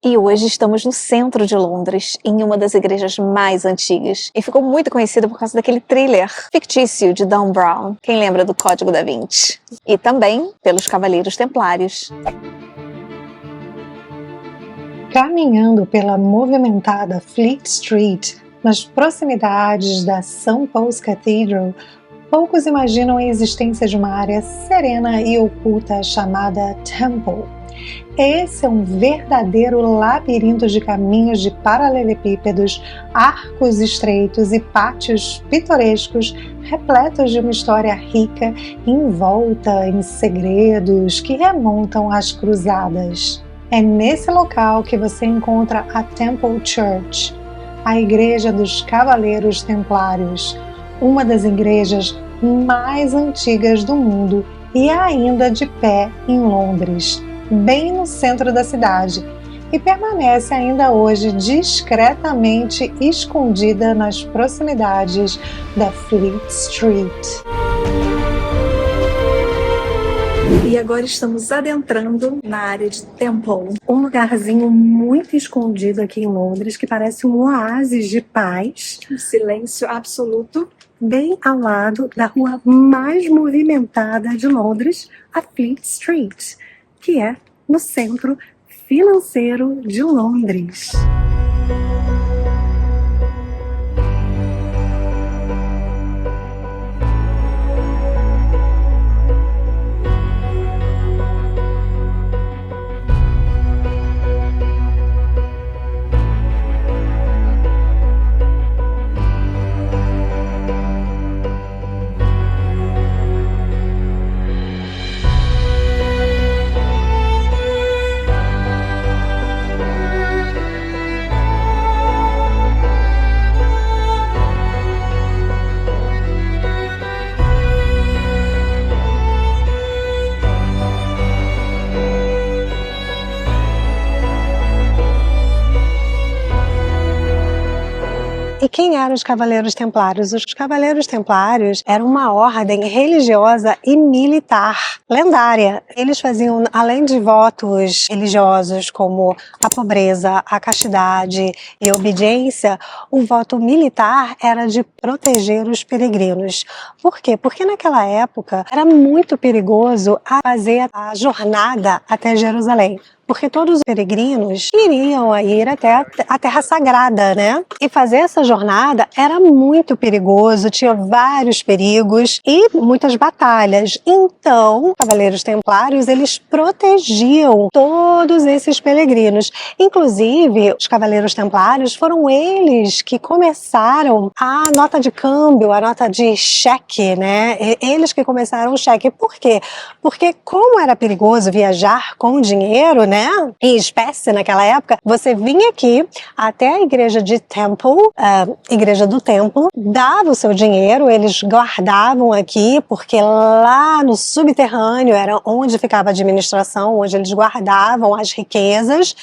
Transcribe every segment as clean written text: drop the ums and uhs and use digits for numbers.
E hoje estamos no centro de Londres, em uma das igrejas mais antigas. E ficou muito conhecida por causa daquele thriller fictício de Dan Brown. Quem lembra do Código da Vinci? E também pelos Cavaleiros Templários. Caminhando pela movimentada Fleet Street, nas proximidades da St. Paul's Cathedral, poucos imaginam a existência de uma área serena e oculta chamada Temple. Esse é um verdadeiro labirinto de caminhos de paralelepípedos, arcos estreitos e pátios pitorescos, repletos de uma história rica, envolta em segredos que remontam às cruzadas. É nesse local que você encontra a Temple Church, a Igreja dos Cavaleiros Templários, uma das igrejas mais antigas do mundo e ainda de pé em Londres, bem no centro da cidade, e permanece ainda hoje discretamente escondida nas proximidades da Fleet Street. E agora estamos adentrando na área de Temple, um lugarzinho muito escondido aqui em Londres, que parece um oásis de paz, um silêncio absoluto, bem ao lado da rua mais movimentada de Londres, a Fleet Street, que é no centro financeiro de Londres. E quem eram os Cavaleiros Templários? Os Cavaleiros Templários eram uma ordem religiosa e militar lendária. Eles faziam, além de votos religiosos como a pobreza, a castidade e a obediência, o voto militar era de proteger os peregrinos. Por quê? Porque naquela época era muito perigoso fazer a jornada até Jerusalém. Porque todos os peregrinos iriam ir até a Terra Sagrada, né? E fazer essa jornada era muito perigoso, tinha vários perigos e muitas batalhas. Então, os Cavaleiros Templários, eles protegiam todos esses peregrinos. Inclusive, os Cavaleiros Templários foram eles que começaram a nota de câmbio, a nota de cheque, né? Eles que começaram o cheque. Por quê? Porque como era perigoso viajar com dinheiro, né? Em espécie naquela época, você vinha aqui até a igreja de Temple, igreja do templo, dava o seu dinheiro, eles guardavam aqui, porque lá no subterrâneo era onde ficava a administração, onde eles guardavam as riquezas,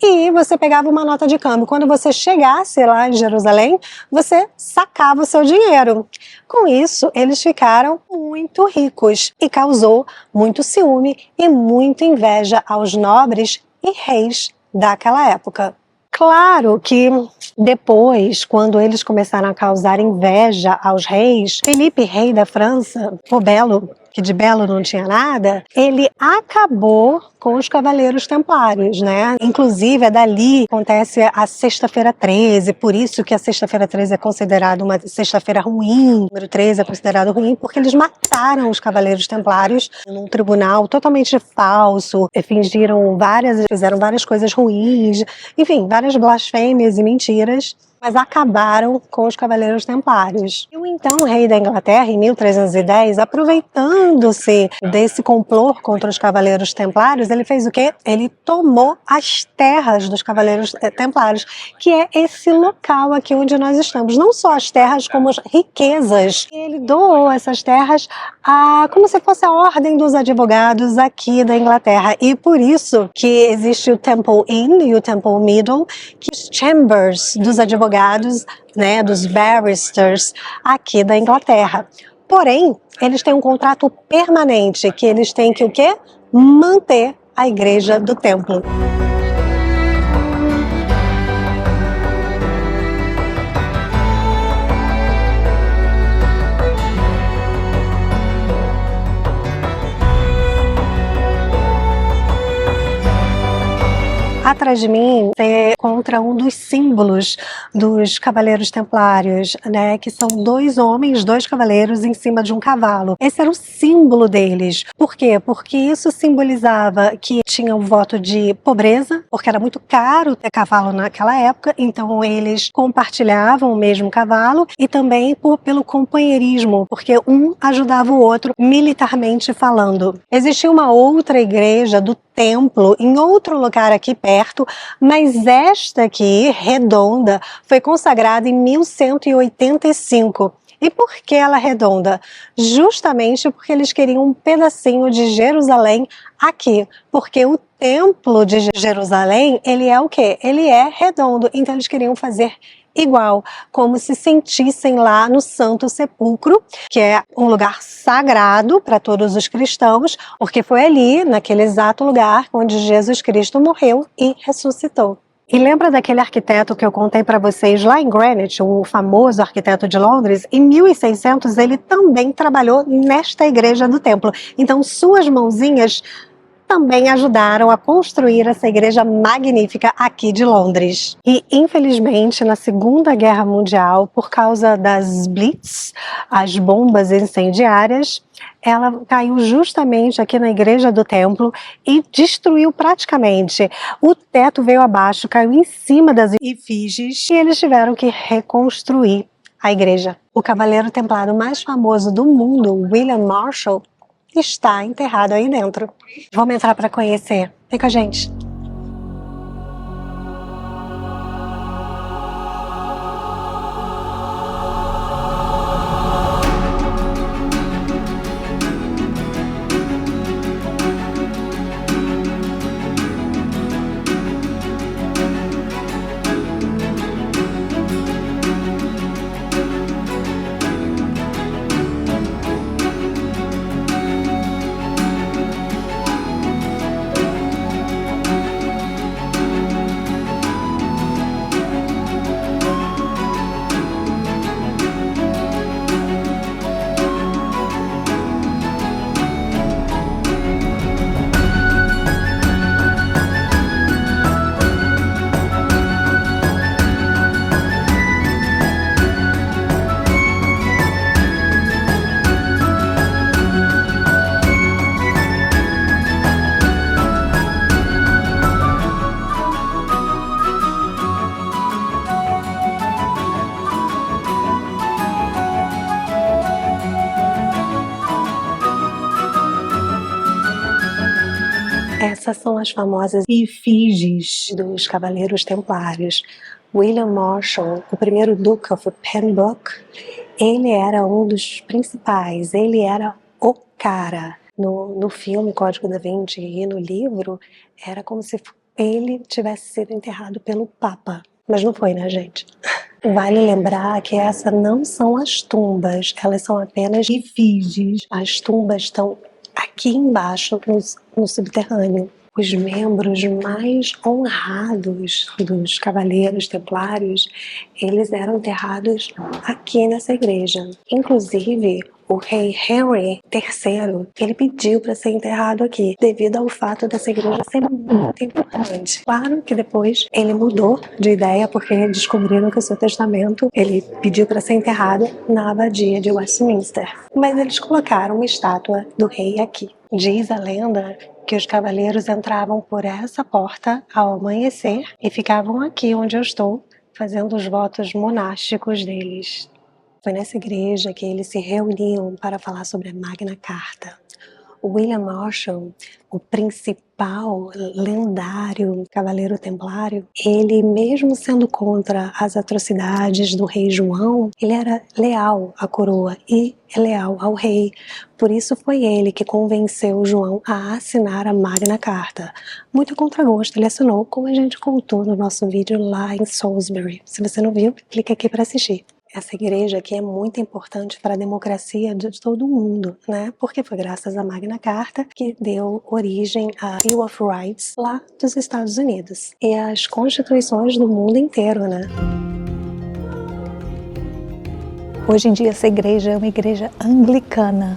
e você pegava uma nota de câmbio. Quando você chegasse lá em Jerusalém, você sacava o seu dinheiro. Com isso, eles ficaram muito ricos e causou muito ciúme e muita inveja aos nobres e reis daquela época. Claro que depois, quando eles começaram a causar inveja aos reis, Felipe, rei da França, o Belo, que de belo não tinha nada, ele acabou com os Cavaleiros Templários, né? Inclusive, é dali que acontece a Sexta-feira 13, por isso que a Sexta-feira 13 é considerada uma sexta-feira ruim, o número 13 é considerado ruim, porque eles mataram os Cavaleiros Templários num tribunal totalmente falso, fizeram várias coisas ruins, enfim, várias blasfêmias e mentiras, mas acabaram com os Cavaleiros Templários. E o então rei da Inglaterra, em 1310, aproveitando-se desse complô contra os Cavaleiros Templários, ele fez o quê? Ele tomou as terras dos Cavaleiros Templários, que é esse local aqui onde nós estamos. Não só as terras, como as riquezas. Ele doou essas terras como se fosse a ordem dos advogados aqui da Inglaterra. E por isso que existe o Temple Inn e o Temple Middle, que os chambers dos advogados, né, dos barristers aqui da Inglaterra. Porém, eles têm um contrato permanente, que eles têm que o quê? Manter a igreja do templo. Atrás de mim você encontra um dos símbolos dos Cavaleiros Templários, né? Que são 2 homens, 2 cavaleiros em cima de um cavalo. Esse era o símbolo deles. Por quê? Porque isso simbolizava que tinha um voto de pobreza, porque era muito caro ter cavalo naquela época, então eles compartilhavam o mesmo cavalo, e também pelo companheirismo, porque um ajudava o outro militarmente falando. Existia uma outra igreja do templo em outro lugar aqui perto, mas esta aqui, redonda, foi consagrada em 1185. E por que ela é redonda? Justamente porque eles queriam um pedacinho de Jerusalém aqui, porque o templo de Jerusalém, ele é o quê? Ele é redondo, então eles queriam fazer igual, como se sentissem lá no Santo Sepulcro, que é um lugar sagrado para todos os cristãos, porque foi ali, naquele exato lugar, onde Jesus Cristo morreu e ressuscitou. E lembra daquele arquiteto que eu contei para vocês lá em Greenwich, o famoso arquiteto de Londres? Em 1600 ele também trabalhou nesta igreja do templo. Então suas mãozinhas também ajudaram a construir essa igreja magnífica aqui de Londres. E infelizmente na Segunda Guerra Mundial, por causa das Blitz, as bombas incendiárias, ela caiu justamente aqui na igreja do templo e destruiu praticamente. O teto veio abaixo, caiu em cima das efígies e eles tiveram que reconstruir a igreja. O cavaleiro templário mais famoso do mundo, William Marshall, está enterrado aí dentro. Vamos entrar para conhecer. Vem com a gente. Essas são as famosas efígies dos Cavaleiros Templários. William Marshall, o primeiro Duke of Pembroke, ele era um dos principais, ele era o cara. No filme Código da Vinci e no livro, era como se ele tivesse sido enterrado pelo Papa. Mas não foi, né, gente? Vale lembrar que essas não são as tumbas, elas são apenas efígies. As tumbas estão aqui embaixo, no subterrâneo. Os membros mais honrados dos Cavaleiros Templários, eles eram enterrados aqui nessa igreja. Inclusive, o rei Henry III, ele pediu para ser enterrado aqui, devido ao fato dessa igreja ser muito importante. Claro que depois ele mudou de ideia, porque descobriram que o seu testamento, ele pediu para ser enterrado na abadia de Westminster. Mas eles colocaram uma estátua do rei aqui. Diz a lenda que os cavaleiros entravam por essa porta ao amanhecer e ficavam aqui onde eu estou, fazendo os votos monásticos deles. Foi nessa igreja que eles se reuniam para falar sobre a Magna Carta. O William Marshall, o principal lendário cavaleiro templário, ele, mesmo sendo contra as atrocidades do rei João, ele era leal à coroa e leal ao rei. Por isso foi ele que convenceu João a assinar a Magna Carta. Muito a contragosto, ele assinou, como a gente contou no nosso vídeo lá em Salisbury. Se você não viu, clica aqui para assistir. Essa igreja aqui é muito importante para a democracia de todo o mundo, né? Porque foi graças à Magna Carta que deu origem à Bill of Rights lá dos Estados Unidos e às constituições do mundo inteiro, né? Hoje em dia essa igreja é uma igreja anglicana.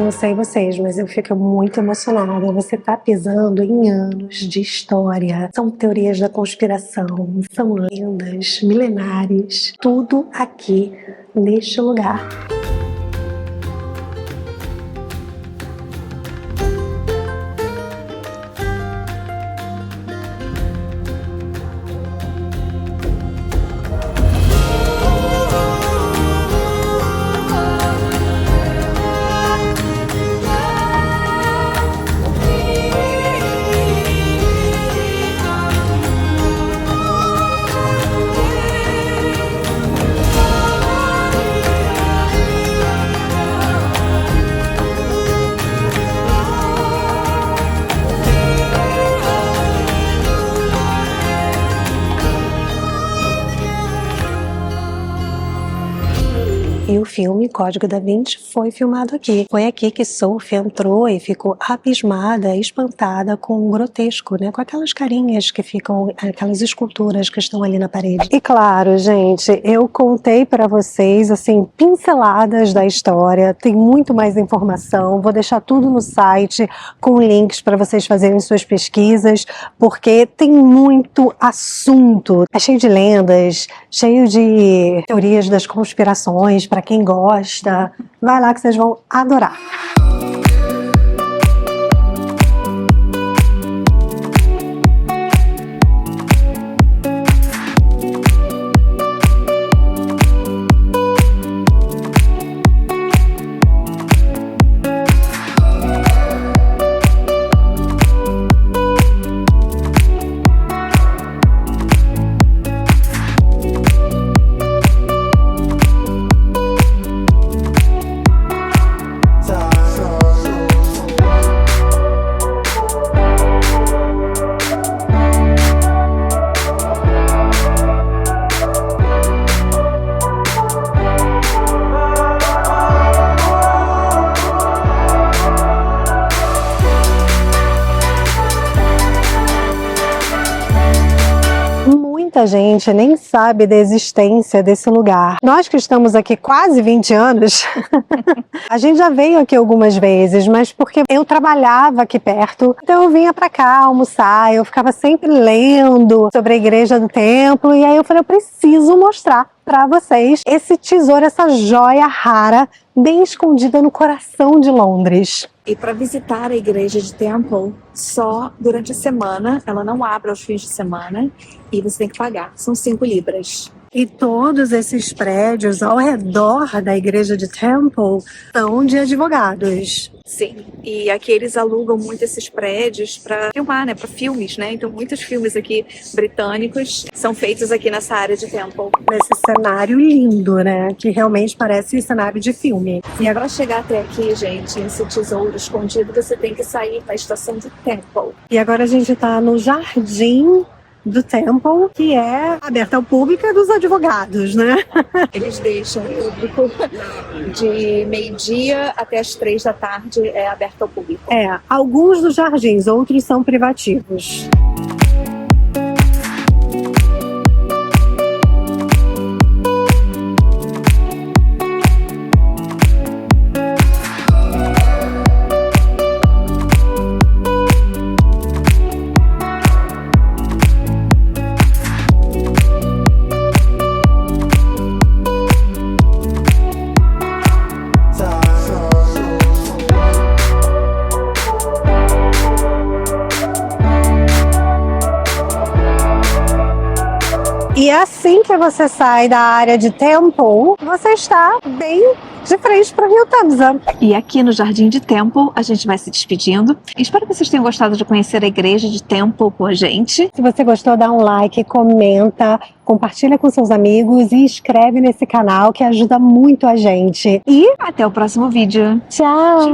não sei vocês, mas eu fico muito emocionada. Você tá pisando em anos de história. São teorias da conspiração, são lendas milenares. Tudo aqui neste lugar. E o filme Código da Vinci foi filmado aqui. Foi aqui que Sophie entrou e ficou abismada, espantada com o grotesco, né? Com aquelas carinhas que ficam, aquelas esculturas que estão ali na parede. E claro, gente, eu contei para vocês, assim, pinceladas da história. Tem muito mais informação. Vou deixar tudo no site com links para vocês fazerem suas pesquisas, porque tem muito assunto. É cheio de lendas, cheio de teorias das conspirações. Para quem gosta, vai lá que vocês vão adorar. Muita gente nem sabe da existência desse lugar. Nós que estamos aqui quase 20 anos, a gente já veio aqui algumas vezes, mas porque eu trabalhava aqui perto, então eu vinha pra cá almoçar, eu ficava sempre lendo sobre a Igreja do Templo, e aí eu falei, eu preciso mostrar para vocês esse tesouro, essa joia rara, bem escondida no coração de Londres. E para visitar a igreja de Temple, só durante a semana, ela não abre aos fins de semana e você tem que pagar, são 5 libras. E todos esses prédios ao redor da igreja de Temple são de advogados. Sim, e aqui eles alugam muito esses prédios para filmar, né, para filmes, né? Então muitos filmes aqui britânicos são feitos aqui nessa área de Temple. Nesse cenário lindo, né? Que realmente parece cenário de filme. E agora chegar até aqui, gente, esse tesouro escondido, você tem que sair da estação de Temple. E agora a gente tá no jardim do Temple, que é aberto ao público e dos advogados, né? Eles deixam o público de meio-dia até as 3 da tarde, é aberto ao público. É, alguns dos jardins, outros são privativos. E assim que você sai da área de Temple, você está bem de frente para o Rio Tamisa. E aqui no Jardim de Temple, a gente vai se despedindo. Espero que vocês tenham gostado de conhecer a igreja de Temple com a gente. Se você gostou, dá um like, comenta, compartilha com seus amigos e inscreve nesse canal que ajuda muito a gente. E até o próximo vídeo. Tchau!